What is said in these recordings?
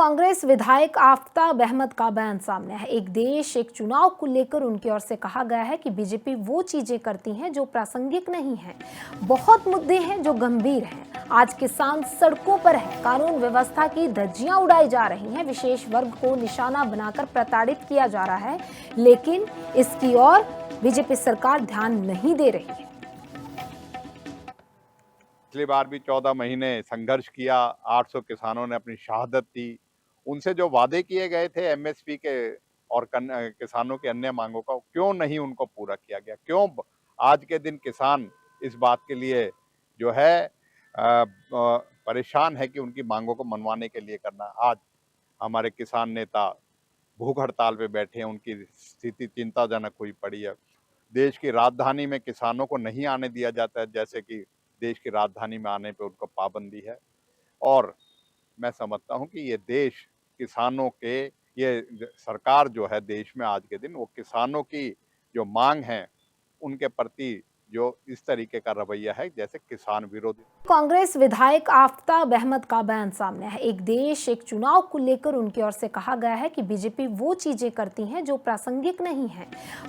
कांग्रेस विधायक आफताब अहमद का बयान सामने है। एक देश एक चुनाव को लेकर उनकी ओर से कहा गया है कि बीजेपी वो चीजें करती हैं जो प्रासंगिक नहीं है। बहुत मुद्दे हैं जो गंभीर हैं। आज किसान सड़कों पर है, कानून व्यवस्था की धज्जियां उड़ाई जा रही हैं, विशेष वर्ग को निशाना बनाकर प्रताड़ित किया जा रहा है, लेकिन इसकी ओर बीजेपी सरकार ध्यान नहीं दे रही है। पिछली बार भी 14 महीने संघर्ष किया, 800 किसानों ने अपनी शहादत दी। उनसे जो वादे किए गए थे एमएसपी के और किसानों की अन्य मांगों का, क्यों नहीं उनको पूरा किया गया? क्यों आज के दिन किसान इस बात के लिए जो है परेशान है कि उनकी मांगों को मनवाने के लिए करना। आज हमारे किसान नेता भूख हड़ताल पे बैठे हैं, उनकी स्थिति चिंताजनक हुई पड़ी है। देश की राजधानी में किसानों को नहीं आने दिया जाता है, जैसे कि देश की राजधानी में आने पे उनको पाबंदी है। और मैं समझता हूं कि ये देश किसानों के, ये सरकार जो है देश में आज के दिन वो किसानों की जो मांग है उनके प्रति जो इस तरीके का रवैया है, जैसे किसान विरोधी। कांग्रेस विधायक आफताब अहमद का बयान सामने है। एक देश एक चुनाव को लेकर उनकी ओर से कहा गया है कि बीजेपी वो चीजें करती हैं जो प्रासंगिक नहीं है।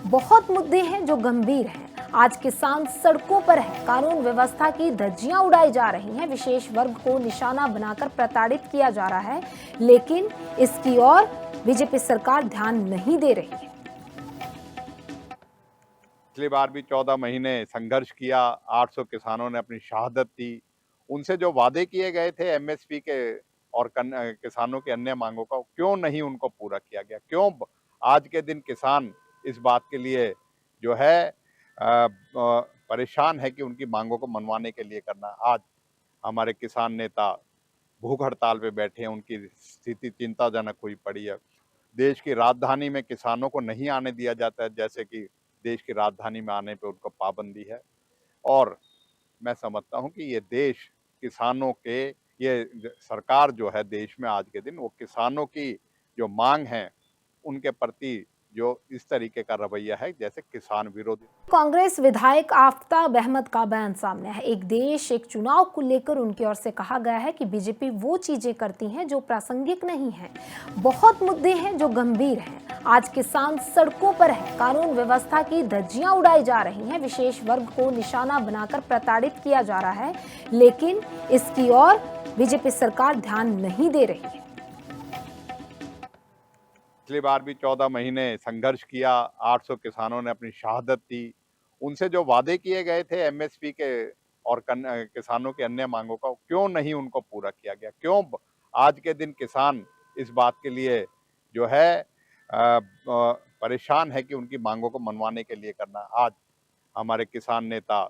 बहुत मुद्दे हैं जो गंभीर हैं। आज किसान सड़कों पर है, कानून व्यवस्था की धज्जियां उड़ाई जा रही हैं, विशेष वर्ग को निशाना बनाकर प्रताड़ित किया जा रहा है, लेकिन इसकी ओर बीजेपी सरकार ध्यान नहीं दे रही है। पिछली बार भी 14 महीने संघर्ष किया, 800 किसानों ने अपनी शहादत दी। उनसे जो वादे किए गए थे एमएसपी के और किसानों की अन्य मांगों का, क्यों नहीं उनको पूरा किया गया? क्यों आज के दिन किसान इस बात के लिए जो है परेशान है कि उनकी मांगों को मनवाने के लिए करना। आज हमारे किसान नेता भूख हड़ताल पे बैठे हैं, उनकी स्थिति चिंताजनक हुई पड़ी है। देश की राजधानी में किसानों को नहीं आने दिया जाता है, जैसे कि देश की राजधानी में आने पे उनको पाबंदी है। और मैं समझता हूं कि ये देश किसानों के, ये सरकार जो है देश में आज के दिन वो किसानों की जो मांग है उनके प्रति जो इस तरीके का रवैया है, जैसे किसान विरोधी। कांग्रेस विधायक आफताब अहमद का बयान सामने है। एक देश एक चुनाव को लेकर उनकी ओर से कहा गया है कि बीजेपी वो चीजें करती हैं जो प्रासंगिक नहीं है। बहुत मुद्दे हैं जो गंभीर हैं। आज किसान सड़कों पर है, कानून व्यवस्था की धज्जियां उड़ाई जा रही हैं, विशेष वर्ग को निशाना बनाकर प्रताड़ित किया जा रहा है, लेकिन इसकी ओर बीजेपी सरकार ध्यान नहीं दे रही है। पिछली बार भी 14 महीने संघर्ष किया, 800 किसानों ने अपनी शहादत दी। उनसे जो वादे किए गए थे एमएसपी के और किसानों की अन्य मांगों का, क्यों नहीं उनको पूरा किया गया? क्यों आज के दिन किसान इस बात के लिए जो है परेशान है कि उनकी मांगों को मनवाने के लिए करना। आज हमारे किसान नेता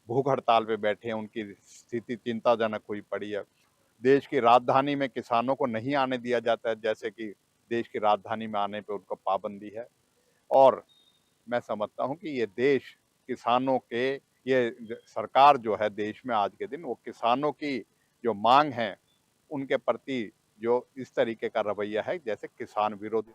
भूख हड़ताल पे बैठे हैं, उनकी स्थिति चिंताजनक हुई पड़ी है। देश की राजधानी में किसानों को नहीं आने दिया जाता है, जैसे कि देश की राजधानी में आने पे उनको पाबंदी है। और मैं समझता हूं कि ये देश किसानों के, ये सरकार जो है देश में आज के दिन वो किसानों की जो मांग है उनके प्रति जो इस तरीके का रवैया है, जैसे किसान विरोधी।